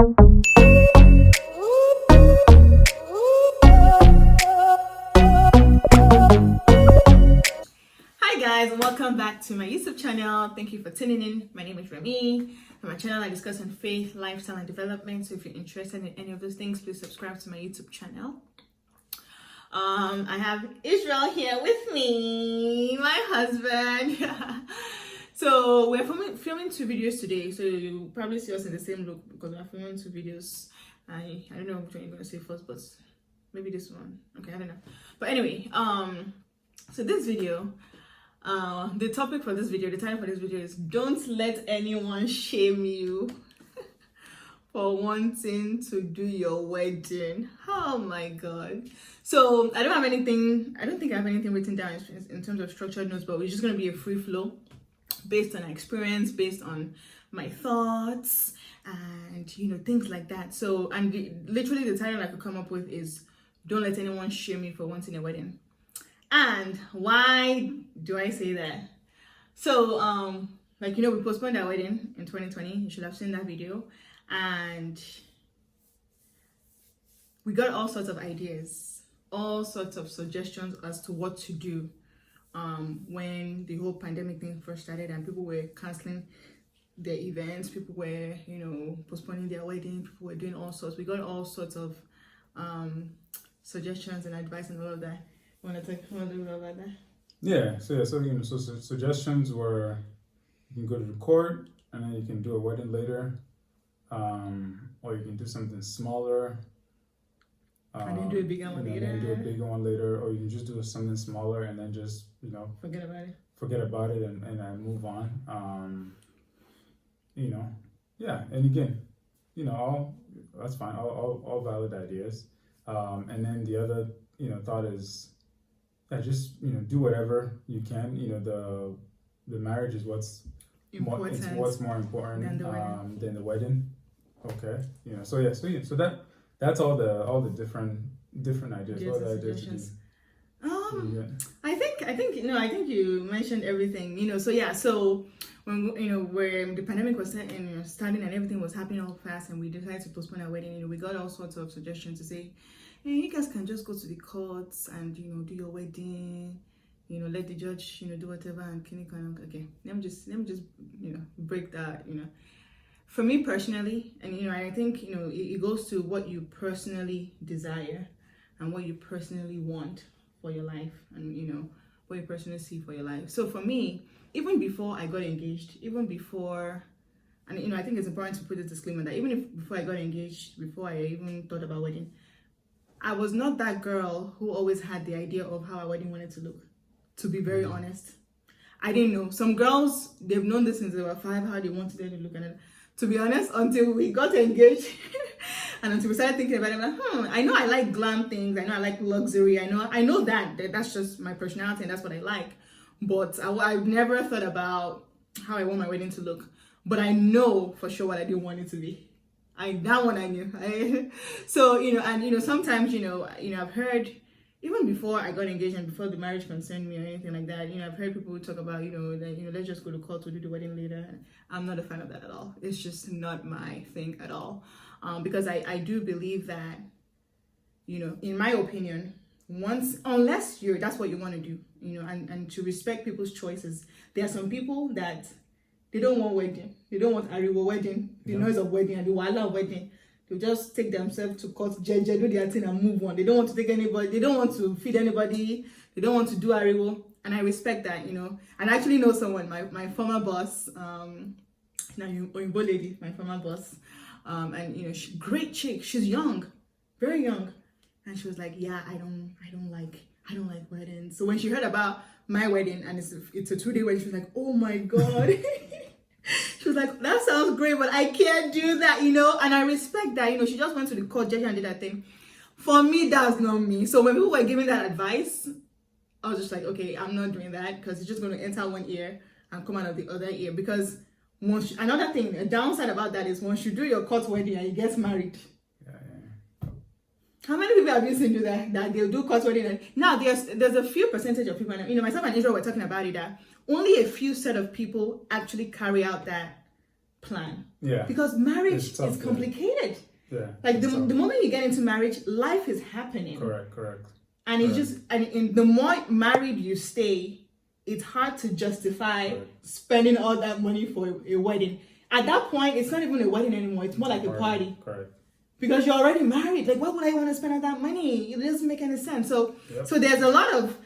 Hi guys, welcome back to my YouTube channel. Thank you for tuning in. My name is Remy. On my channel I discuss on faith, lifestyle and development. So if you're interested in any of those things, please subscribe to my YouTube channel. I have Israel here with me, my husband. So we're filming 2 videos today. So you'll probably see us in the same look because we're filming 2 videos. I don't know which one you're gonna say first, but maybe this one. Okay, I don't know. But anyway, so this video, the topic for this video, the title for this video is "Don't let anyone shame you for wanting to do your wedding." Oh my god. So I don't think I have anything written down in terms of structured notes, but we're just going to be a free flow based on our experience, based on my thoughts and things like that. So literally the title I could come up with is "Don't let anyone shame you for wanting a wedding." And why do I say that? So we postponed our wedding in 2020. You should have seen that video. And we got all sorts of ideas, all sorts of suggestions as to what to do when the whole pandemic thing first started and people were canceling their events, people were postponing their wedding, people were doing all sorts. We got all sorts of suggestions and advice and all of that. You want to talk about that? Yeah, so suggestions were you can go to the court and then you can do a wedding later, or you can do something smaller. And then do a bigger one later. And then do a bigger one later, or you can just do something smaller and then just forget about it. Forget about it and move on. Yeah, and again, all that's fine, all valid ideas. And then the other thought is just do whatever you can. The marriage is what's more important than the wedding. Okay, so that's all the different ideas. What other ideas? I think you mentioned everything. So when where the pandemic was starting and everything was happening all fast, and we decided to postpone our wedding. We got all sorts of suggestions to say, hey, you guys can just go to the courts and do your wedding. Let the judge do whatever, and okay. Let me just break that. For me personally, and I think it goes to what you personally desire and what you personally want for your life, and what you personally see for your life. So for me, even before I got engaged, even before, and I think it's important to put a disclaimer that even before I got engaged, before I even thought about wedding, I was not that girl who always had the idea of how a wedding wanted to look. To be very honest, I didn't know. Some girls, they've known this since they were 5, how they wanted it to look. And to be honest, until we got engaged and until we started thinking about it, I know I like glam things. I know I like luxury. I know that's just my personality and that's what I like. But I've never thought about how I want my wedding to look. But I know for sure what I didn't want it to be. That one I knew. So sometimes I've heard, even before I got engaged and before the marriage concerned me or anything like that, I've heard people talk about that let's just go to court to do the wedding later. I'm not a fan of that at all. It's just not my thing at all. Because I do believe that in my opinion, unless that's what you want to do, and to respect people's choices. There are some people that they don't want wedding. They don't want a wedding, the noise of wedding and the wala of wedding. They'll just take themselves to court, do their thing and move on. They don't want to take anybody. They don't want to feed anybody. They don't want to do ariwo. And I respect that, And I actually know someone, my former boss, Oyinbo lady, my former boss, and great chick. She's young, very young, and she was like, yeah, I don't like weddings. So when she heard about my wedding and it's a 2-day wedding, she was like, oh my god. She was like, that sounds great, but I can't do that, And I respect that, She just went to the court, judge, and did that thing. For me, that's not me. So when people were giving that advice, I was just like, okay, I'm not doing that because it's just going to enter one ear and come out of the other ear. Because another thing, a downside about that is once you do your court wedding and you get married. How many people have you seen do that they'll do court wedding? Now there's a few percentage of people, myself and Israel were talking about it, that only a few set of people actually carry out that plan. Yeah. Because marriage It's tough, is complicated. Yeah. Like the It's tough. moment you get into marriage, life is happening. Correct. And it's just, and in the more married you stay, it's hard to justify spending all that money for a wedding. At that point, it's not even a wedding anymore. It's more like a party. Correct. Because you're already married. Like, why would I want to spend all that money? It doesn't make any sense. So there's a lot of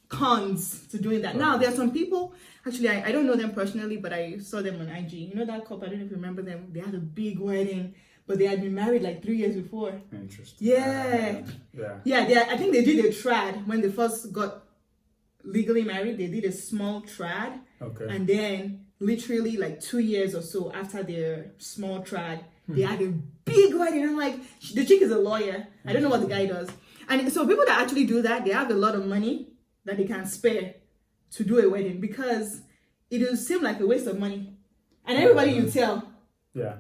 cons to doing that. Right. Now, there are some people, actually, I don't know them personally, but I saw them on IG. You know that couple, I don't know if you remember them. They had a big wedding, but they had been married like 3 years before. Interesting. Yeah. I think they did a trad when they first got legally married. They did a small trad. Okay. And then literally like 2 years or so after their small trad, they had a big wedding. I'm like, the chick is a lawyer. I don't know what the guy does. And so people that actually do that, they have a lot of money that they can spare to do a wedding, because it will seem like a waste of money. And everybody you tell. Yeah.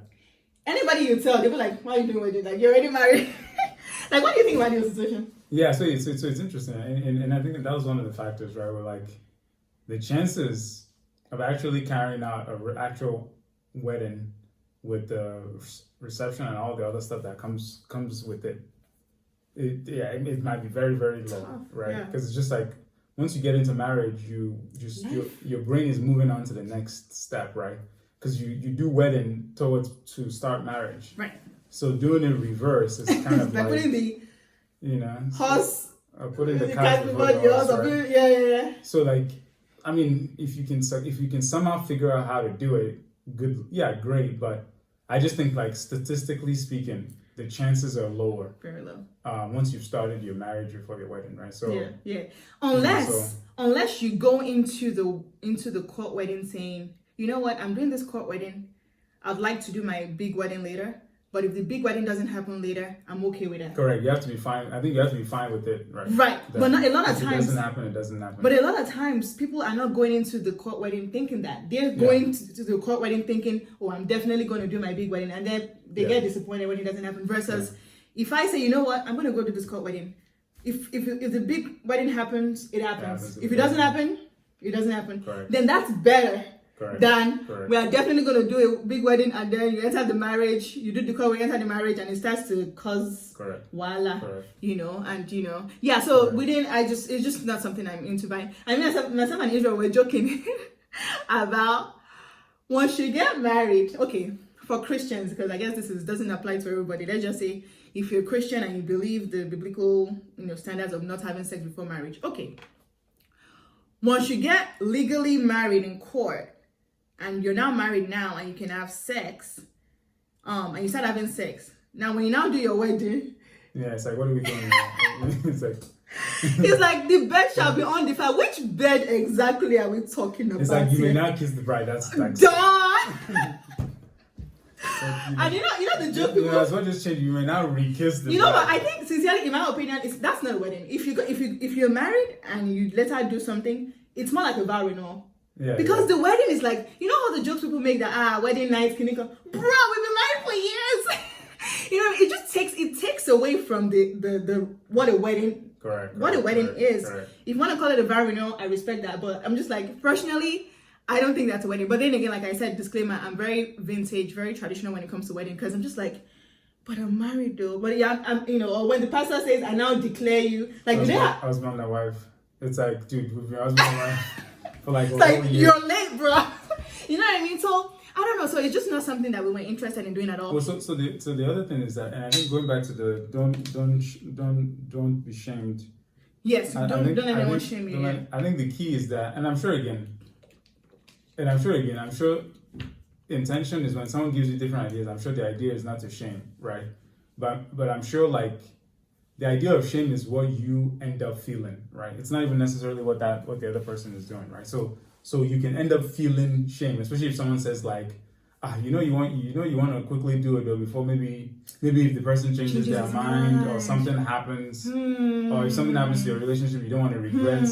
Anybody you tell, they'll be like, why are you doing wedding? Like, you're already married. Like, what do you think about the situation? Yeah, so it's interesting. And I think that was one of the factors, right? Where like the chances of actually carrying out an actual wedding with the reception and all the other stuff that comes with it, it might be very, very low. Tough, right? Because it's just like, once you get into marriage, your brain is moving on to the next step, right? Because you do wedding to start marriage, right? So doing it reverse is kind of like putting the horse, putting the cart before the horse, right? Yeah. So like, I mean, if you can somehow figure out how to do it, good, great. But I just think, like, statistically speaking, the chances are lower. Very low. Once you've started your marriage before your wedding, right? So Unless you go into the court wedding saying, you know what, I'm doing this court wedding, I'd like to do my big wedding later. But if the big wedding doesn't happen later, I'm okay with that. Correct. You have to be fine. I think you have to be fine with it, right? Right. But not, a lot of times, it doesn't happen. But a lot of times, people are not going into the court wedding thinking that. They're going to the court wedding thinking, oh, I'm definitely going to do my big wedding. And then they get disappointed when it doesn't happen. Versus, if I say, you know what, I'm going to go to this court wedding. If the big wedding happens, it happens. If it doesn't happen, it doesn't happen. Correct. Then that's better. Correct. Then Correct. we are definitely going to do a big wedding, and then you enter the marriage, you do the call, we enter the marriage, and it starts to cause wala, so it's just not something I'm into buying. I mean, myself and Israel were joking about once you get married, okay, for Christians, because I guess doesn't apply to everybody. Let's just say if you're a Christian and you believe the biblical standards of not having sex before marriage, okay. Once you get legally married in court, and you're now married now, and you can have sex, and you start having sex. Now, when you now do your wedding, it's like, what are we doing now? It's like the bed shall be undefiled. Which bed exactly are we talking about? It's like you may now kiss the bride. That's like and you know the joke. As well just change. You may now re-kiss the bride. You know what? I think sincerely, in my opinion, that's not a wedding. If you're married and you let her do something, it's more like a vow renewal. Because the wedding is like, you know how the jokes people make that wedding night, bro, we've been married for years. It takes away from the what a wedding is. Correct. If you want to call it a vow renewal, I respect that, but I'm just like, personally, I don't think that's a wedding. But then again, like I said, disclaimer, I'm very vintage, very traditional when it comes to wedding, because I'm just like, but I'm married though. But I'm or when the pastor says, I now declare you, like, husband and wife. It's like, dude, we've been husband and wife. Like you're late, bro. You know what I mean? So I don't know. So it's just not something that we were interested in doing at all. Well, so the other thing is that, and I think going back to the don't be shamed. Yes, don't let anyone shame you. I think the key is that, and I'm sure intention is when someone gives you different ideas. I'm sure the idea is not to shame, right? But I'm sure, like, the idea of shame is what you end up feeling, right? It's not even necessarily what the other person is doing, right? So you can end up feeling shame, especially if someone says, like, you want to quickly do it though before maybe if the person changes their mind or something happens, or if something happens to your relationship, you don't want to regret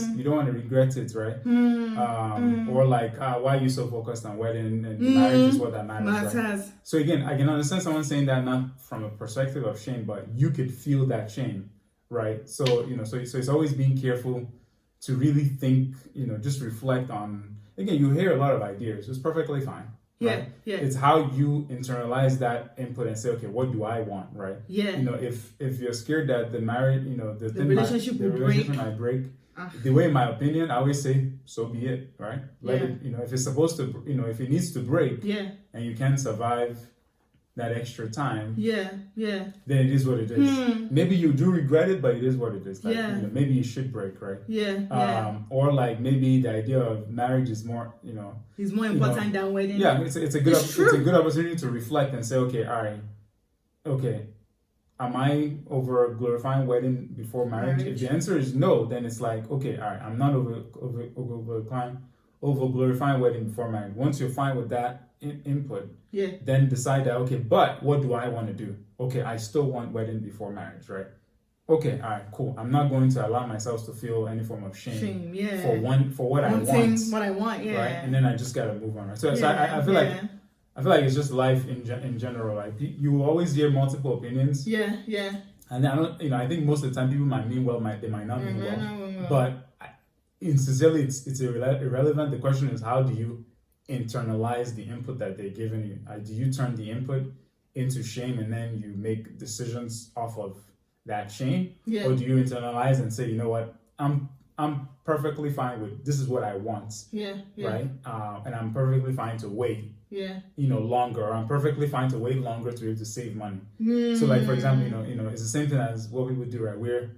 it, right? Or like, why are you so focused on wedding, and marriage is what that matters, right? So again, I can understand someone saying that not from a perspective of shame, but you could feel that shame, right? So so it's always being careful to really think, just reflect on. Again, you hear a lot of ideas. It's perfectly fine. right? It's how you internalize that input and say, okay, what do I want, right? Yeah. You know, if you're scared that the marriage, you know, the relationship might break, the way, in my opinion, I always say, so be it, right? Let it, you know, if it's supposed to, you know, if it needs to break, and you can survive that extra time, then it is what it is. Maybe you do regret it, but it is what it is. Like, you know, maybe it should break, right? Or like maybe the idea of marriage is more, you know, is more important than wedding. Yeah, it's a good opportunity to reflect and say, okay, all right, okay, am I over glorifying wedding before marriage? If the answer is no, then it's like, okay, all right, I'm not over glorifying wedding before marriage. Once you're fine with that input, then decide that, okay, but what do I want to do? Okay, I still want wedding before marriage, right? Okay, all right, cool. I'm not going to allow myself to feel any form of shame for what I want, right? And then I just gotta move on, right? So I feel like it's just life in general. Like you will always hear multiple opinions. And I don't, you know, I think most of the time people might mean well, they might not mean well. But sincerely, it's irrelevant. The question is, how do you internalize the input that they're giving you? Do you turn the input into shame and then you make decisions off of that shame, or do you internalize and say, you know what, I'm perfectly fine with this is what I want, right? And I'm perfectly fine to wait, you know, longer, or I'm perfectly fine to wait longer to be able to save money. So, like for example, you know, it's the same thing as what we would do, right? Where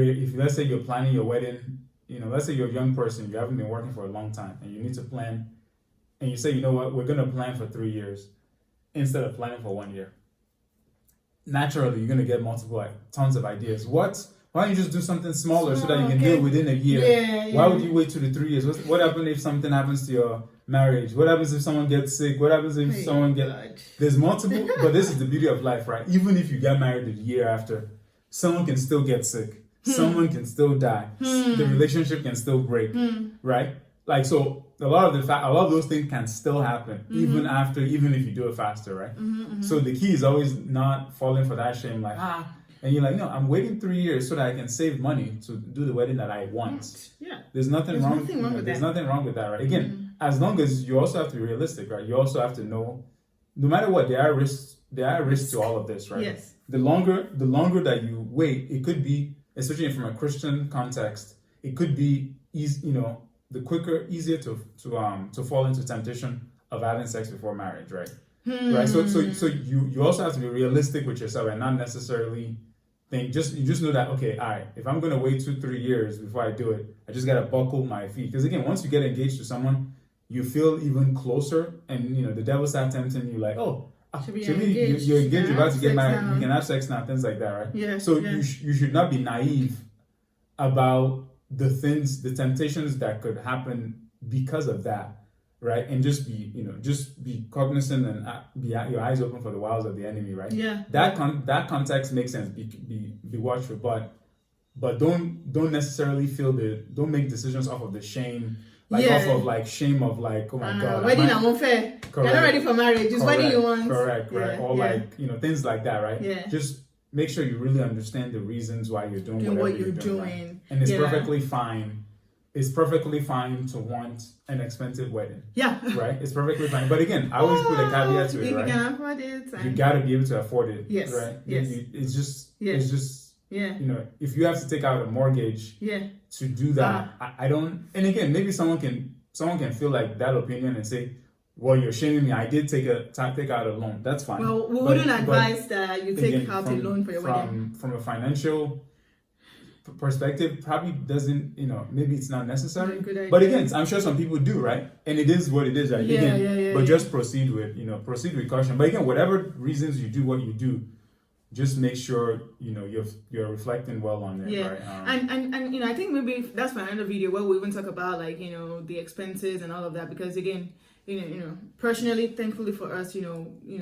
if let's say you're planning your wedding, you know, let's say you're a young person, you haven't been working for a long time, and you need to plan, and you say, you know what, we're gonna plan for 3 years instead of planning for 1 year. Naturally, you're gonna get tons of ideas. Why don't you just do something smaller so that you can do it within a year? Why would you wait till the 3 years? What happens if something happens to your marriage? What happens if someone gets sick? What happens if someone There's multiple, but this is the beauty of life, right? Even if you get married a year after, someone can still get sick. Someone can still die. The relationship can still break, right? Like, so a lot of those things can still happen even if you do it faster, right? So the key is always not falling for that shame, like, and you're like, no, I'm waiting 3 years so that I can save money to do the wedding that I want. There's nothing wrong with that, right? Again, as long as you also have to be realistic, right? You also have to know, no matter what, there are risks to all of this, right? The longer that you wait, it could be, especially from a Christian context, it could be easy, you know, easier to fall into temptation of having sex before marriage, right? Right. So you also have to be realistic with yourself and not necessarily think you just know that, okay, all right, if I'm gonna wait 2-3 years before I do it, I just gotta buckle my feet. Because again, once you get engaged to someone, you feel even closer, and you know the devil starts tempting you, like, oh, you're engaged, you're about to get married, we can have sex now, things like that, right? So you should not be naive about the temptations that could happen because of that, right? And just be cognizant and be your eyes open for the wiles of the enemy, right? That context makes sense. Be watchful, but don't necessarily don't make decisions off of the shame, off of like shame of like, oh my god, wedding and unfair. You're not ready for marriage. It's wedding you want. Correct, right? Or like things like that, right? Just make sure you really understand the reasons why you're doing whatever you're doing. Right? And it's perfectly fine. It's perfectly fine to want an expensive wedding. Right? It's perfectly fine. But again, I always put a caveat to it, right? You can afford it. You gotta be able to afford it. Right? It's just you know, if you have to take out a mortgage to do that, I don't, and again, maybe someone can feel like that opinion and say, well, you're shaming me. I did take out a loan. That's fine. Well, we wouldn't advise that you take out a loan for your wedding. From a financial perspective, probably doesn't, you know, maybe it's not necessary. But again, I'm sure some people do, right? And it is what it is, right? But just proceed with caution. But again, whatever reasons you do what you do, just make sure you're reflecting well on it, right? And you know, I think maybe that's for another video where we even talk about like the expenses and all of that, because again, personally, thankfully for us,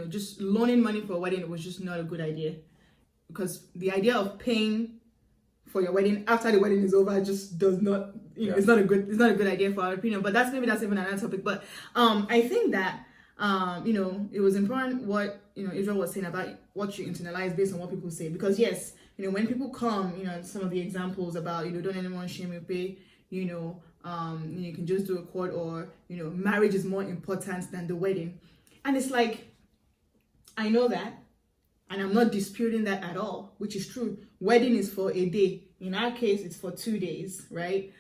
just loaning money for a wedding was just not a good idea, because the idea of paying for your wedding after the wedding is over just does not, it's not a good idea for our opinion. But that's even another topic. But I think that it was important what Israel was saying about what you internalize based on what people say, because yes, when people come, some of the examples about don't anyone shame you, pay you can just do a court, or marriage is more important than the wedding. And it's like, I know that, and I'm not disputing that at all, which is true. Wedding is for a day. In our case, it's for 2 days, right?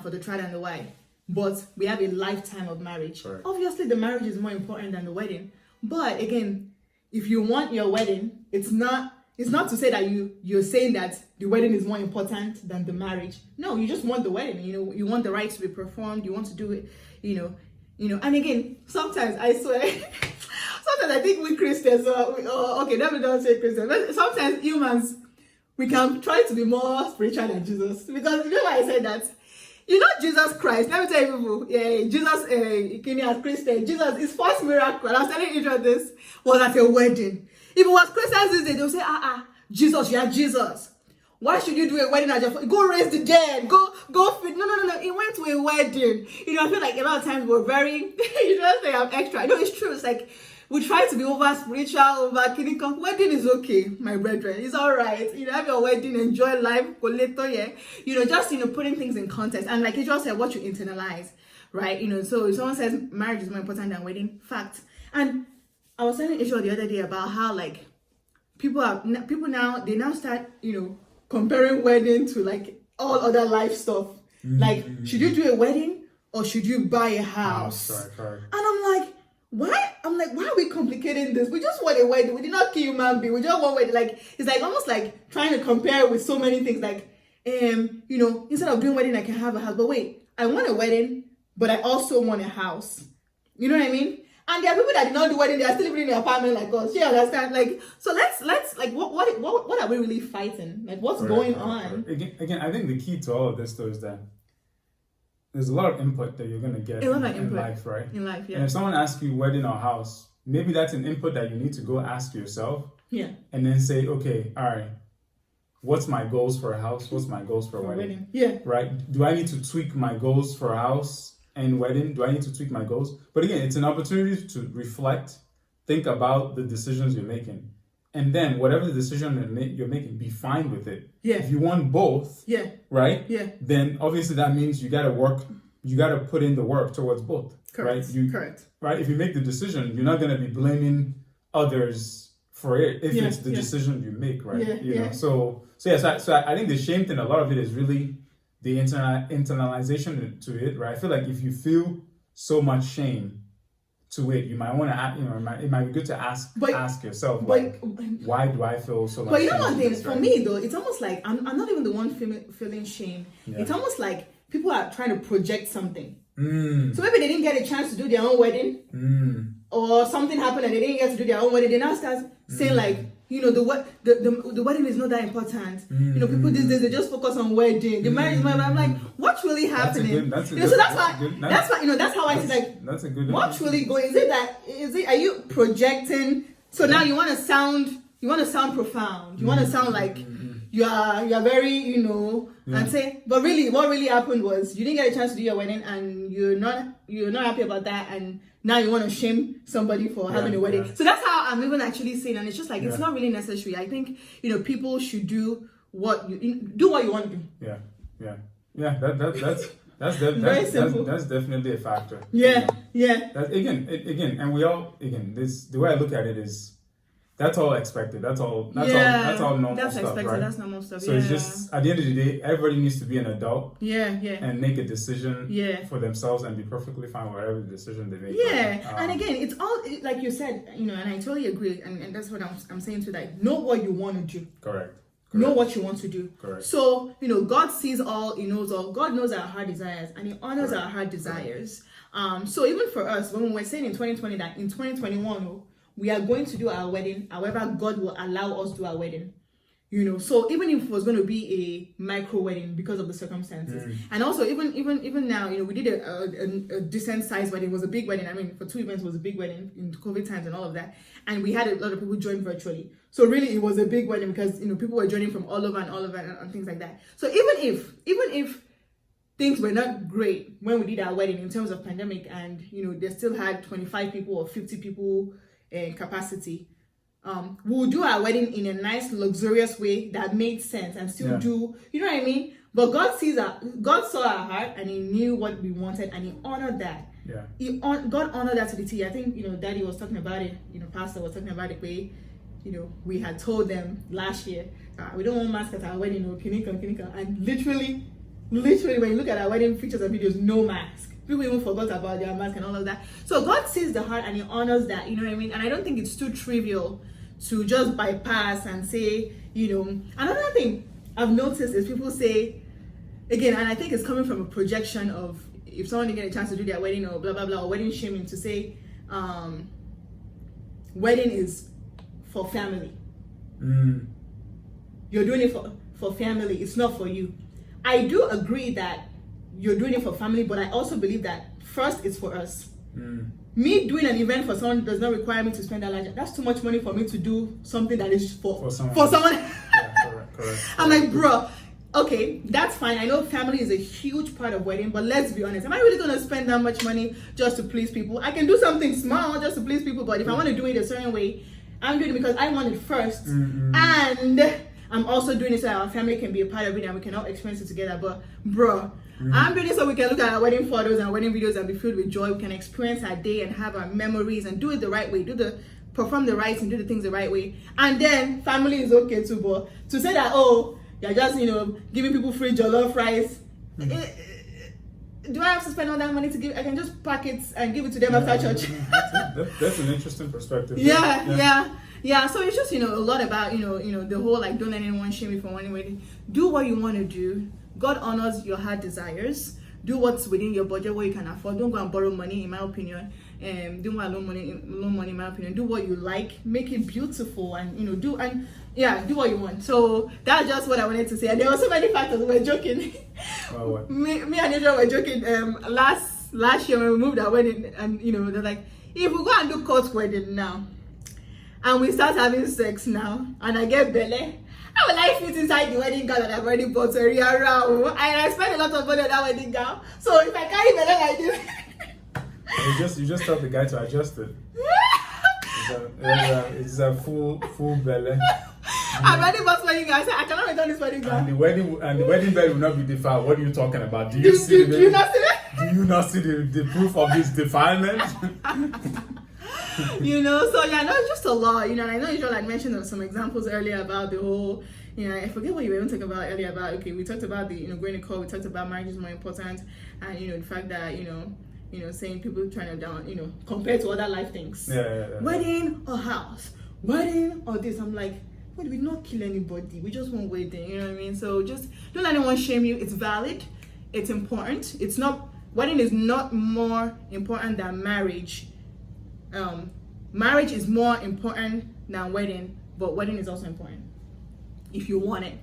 For the bride and the wife. But we have a lifetime of marriage. Right. Obviously, the marriage is more important than the wedding. But again, if you want your wedding, it's not to say that you're saying that the wedding is more important than the marriage. No, you just want the wedding. You want the rites to be performed. You want to do it. And again, sometimes I swear, sometimes I think we Christians, okay, let me not say Christians, but sometimes humans, we can try to be more spiritual than Jesus. Because you know why I said that? Jesus Christ, let me tell you people, Jesus, as Christian, Jesus, his first miracle, I was telling you this, was at a wedding. If it was Christians these days, they'll say, Jesus, you are Jesus. Why should you do a wedding at your go raise the dead, go fit? No. He went to a wedding. I feel like a lot of times we're very, you don't say I'm extra. No, it's true. It's like, we try to be over spiritual, over clinical. Wedding is okay, my brethren. It's all right. Have your wedding, enjoy life, go later, yeah. Just, putting things in context. And like you just said, what you internalize, right? So if someone says marriage is more important than wedding, fact. And I was telling Israel the other day about how, like, people now start, comparing wedding to, like, all other life stuff. Like, should you do a wedding or should you buy a house? Right. And I'm like, why are we complicating this? We just want a wedding. We did not kill human being. We just want a wedding. Like, it's like almost like trying to compare with so many things. Like, instead of doing wedding, I can have a house. But wait, I want a wedding, but I also want a house. You know what I mean? And there are people that did not do wedding. They are still living in their apartment like us. You understand? Like, so let's like, what are we really fighting? Like, what's going on? Again, I think the key to all of this though is that there's a lot of input that you're going to get in life, right? In life, yeah. And if someone asks you wedding or house, maybe that's an input that you need to go ask yourself. Yeah. And then say, okay, all right, what's my goals for a house? What's my goals for a wedding? Yeah. Right? Do I need to tweak my goals for a house and wedding? Do I need to tweak my goals? But again, it's an opportunity to reflect, think about the decisions you're making. And then whatever the decision you're making, be fine with it. Yeah. If you want both, right? Yeah. Then obviously that means you got to put in the work towards both. Correct. Right? Correct. Right? If you make the decision, you're not going to be blaming others for it if it's the decision you make, right? Yeah. So I think the shame thing, a lot of it is really the internalization to it, right? I feel like if you feel so much shame to it, you might want to, it might be good to ask yourself, why do I feel so much? But you know one thing, for me though, it's almost like I'm not even the one feeling shame. Yeah. It's almost like people are trying to project something. So maybe they didn't get a chance to do their own wedding, or something happened and they didn't get to do their own wedding. They now start saying like, the wedding is not that important. People these days, they just focus on wedding. The marriage is more. I'm like, what's really happening? That's how I see, like, that's a good. What's really going? Are you projecting? So now you want to sound profound. You want to sound like you are very, and say, but really, what really happened was you didn't get a chance to do your wedding, and you're not happy about that, and now you want to shame somebody for having a wedding. So that's how I'm even actually saying, and it's just like, it's not really necessary. I think, people should do what you want to do. That's definitely a factor. Yeah. That's again, and we all, this, the way I look at it is, that's all expected. That's all normal that's stuff, expected. right? That's normal stuff. So it's just, at the end of the day, everybody needs to be an adult. Yeah. And make a decision for themselves and be perfectly fine with whatever the decision they make. Yeah. And again, it's all, like you said, and I totally agree. And that's what I'm saying to that. Know what you want to do. Correct. Know what you want to do. Correct. So, God sees all, He knows all. God knows our heart desires, and He honors our heart desires. So even for us, when we were saying in 2020 that in 2021, we are going to do our wedding, however God will allow us to do our wedding. So even if it was going to be a micro wedding because of the circumstances, and also even now, we did a decent sized wedding. It was a big wedding. I mean, for 2 events, it was a big wedding in COVID times and all of that. And we had a lot of people join virtually. So really, it was a big wedding because people were joining from all over and things like that. So even if things were not great when we did our wedding in terms of pandemic, and they still had 25 people or 50 people capacity, we'll do our wedding in a nice luxurious way that made sense and still do, you know what I mean, But God saw our heart, and He knew what we wanted, and He honored that. Yeah. God honored that to the T. I think Daddy was talking about it. Pastor was talking about it. Way, we had told them last year, we don't want masks at our wedding. Kinika, and literally, when you look at our wedding pictures and videos, no mask. People even forgot about their mask and all of that. So God sees the heart and He honors that. You know what I mean? And I don't think it's too trivial to just bypass and say, Another thing I've noticed is people say, again, and I think it's coming from a projection of if someone didn't get a chance to do their wedding or blah blah blah, or wedding shaming, to say wedding is for family. You're doing it for family, it's not for you. I do agree that you're doing it for family, but I also believe that first it's for us. Me doing an event for someone does not require me to spend that large. That's too much money for me to do something that is for someone. Yeah, correct. I'm like, bro, okay, that's fine. I know family is a huge part of wedding, but let's be honest. Am I really going to spend that much money just to please people? I can do something small just to please people, but if I want to do it a certain way, I'm doing it because I want it first. And I'm also doing it so our family can be a part of it and we can all experience it together. But bro, I'm doing it so we can look at our wedding photos and wedding videos and be filled with joy. We can experience our day and have our memories and do it the right way. Perform the rites and do the things the right way. And then family is okay too. But to say that, you're just, giving people free jollof rice. Do I have to spend all that money to give? I can just pack it and give it to them after church. That's an interesting perspective. Yeah. So it's just, a lot about, the whole, like, don't let anyone shame you for one wedding. Do what you want to do. God honors your heart desires. Do what's within your budget, what you can afford. Don't go and borrow money, in my opinion. Don't go and loan money, in my opinion. Do what you like. Make it beautiful, and do what you want. So that's just what I wanted to say. And there were so many factors. We were joking. What? me and Youre were joking. Last year when we moved our wedding, and they're like, if we go and do court wedding now, and we start having sex now, and I get belly, how will I fit inside the wedding gown that I've already bought a real round? And I spent a lot of money on that wedding gown. So if I carry belly like this, you just tell the guy to adjust it. It's a full belly. I'm ready for wedding gown. I said I cannot return this wedding gown. And the wedding bed will not be defiled. What are you talking about? Do you not see the proof of this defilement? So it's just a lot, and I know Israel had mentioned some examples earlier about the whole, I forget what you were even talking about earlier about, okay, we talked about the, going to court, we talked about marriage is more important, and, the fact that, saying people trying to down, compared to other life things. Yeah. Wedding or house, wedding or this. I'm like, we did not kill anybody, we just want wedding, you know what I mean? So just don't let anyone shame you. It's valid, it's important. Wedding is not more important than marriage. Marriage is more important than wedding, but wedding is also important if you want it,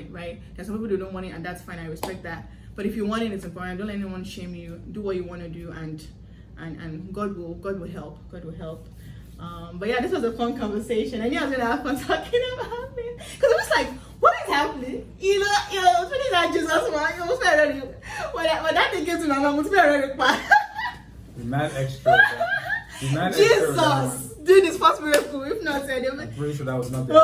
right? There's some people who don't want it, and that's fine, I respect that. But if you want it, it's important. Don't let anyone shame you. Do what you want to do, and God will help. But yeah, this was a fun conversation. I knew I was gonna have fun talking about it, because I was like, what is happening? It's really like Jesus, man. You must be ready. When that thing came to my mom, must be ready. The mad extra. Jesus, do this first miracle. If not, I'm pretty sure that was not the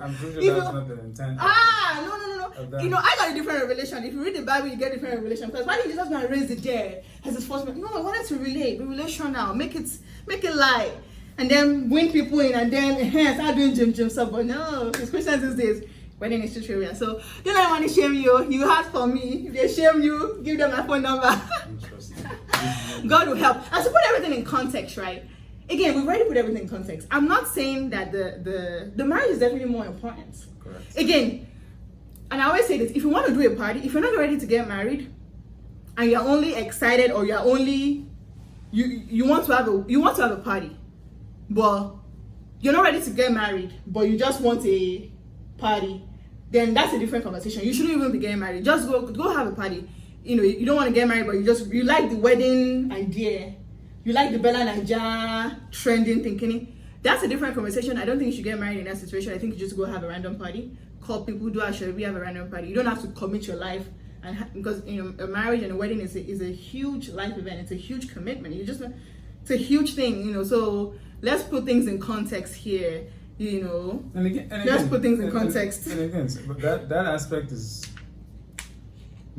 I'm pretty sure that was not the intent. No. I got a different revelation. If you read the Bible, you get a different revelation. Because why did Jesus go and raise the dead as his first miracle? No, I wanted to relate. Be relational. Make it light. And then win people in, and then start doing gym stuff. But no, it's Christians these days. Wedding is too trivial. So don't let anyone shame you. You ask for me. If they shame you, give them my phone number. Interesting. God will help. And to put everything in context, right? Again, we've already put everything in context. I'm not saying that the marriage is definitely more important. Correct. Again, and I always say this: if you want to do a party, if you're not ready to get married, and you're only excited, or you're only you want to have a party, but you're not ready to get married, but you just want a party, then that's a different conversation. You shouldn't even be getting married. Just go have a party. You don't want to get married, but you like the wedding idea. You like the Bella Naija trending thinking. That's a different conversation. I don't think you should get married in that situation. I think you just go have a random party. Call people, do we have a random party. You don't have to commit your life, because a marriage and a wedding is a huge life event. It's a huge commitment. It's a huge thing. So let's put things in context here. And again, let's put things in context. And again, but that aspect is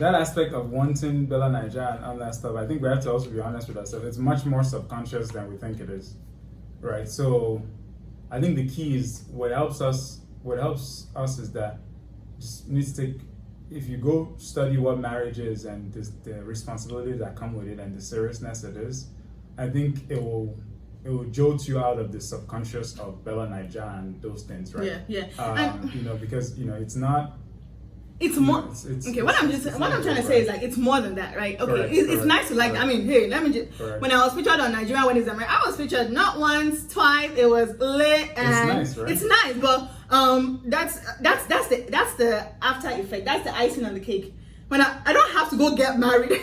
that aspect of wanting Bella Naija and all that stuff, I think we have to also be honest with ourselves. It's much more subconscious than we think it is, right? So I think the key is what helps us is that just need to take, if you go study what marriage is and the responsibilities that come with it and the seriousness it is, I think it will jolt you out of the subconscious of Bella Naija and those things, right? Yeah. Because it's not. It's more. Okay, what I'm trying to say is like it's more than that, right? Okay, correct, it's nice to like. correct. I mean, hey, let me just. Correct. When I was featured on Nigerian Weddings, I was featured not once, twice. It was lit and it's nice, right? It's nice, but that's the after effect. That's the icing on the cake. When I don't have to go get married.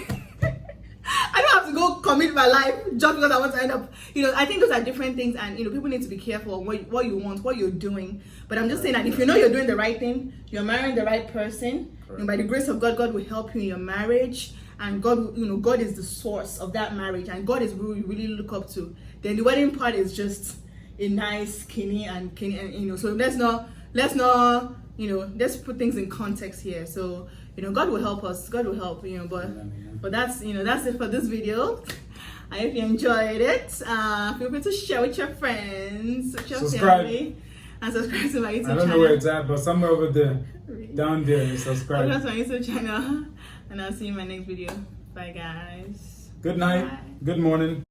I don't have to go commit my life just because I want to end up. I think those are different things, and people need to be careful of what you want, what you're doing. But I'm just saying that if you know you're doing the right thing, you're marrying the right person, and by the grace of God, God will help you in your marriage, and God, God is the source of that marriage, and God is who you really look up to. Then the wedding part is just a nice skinny and so let's not let's put things in context here. So God will help us. God will help. But that's it for this video. I hope you enjoyed it. Feel free to share with your friends, with your family, and subscribe to my YouTube channel. I don't know where it's at, but somewhere over there, down there, you subscribe. That's my YouTube channel, and I'll see you in my next video. Bye, guys. Good night. Bye. Good morning.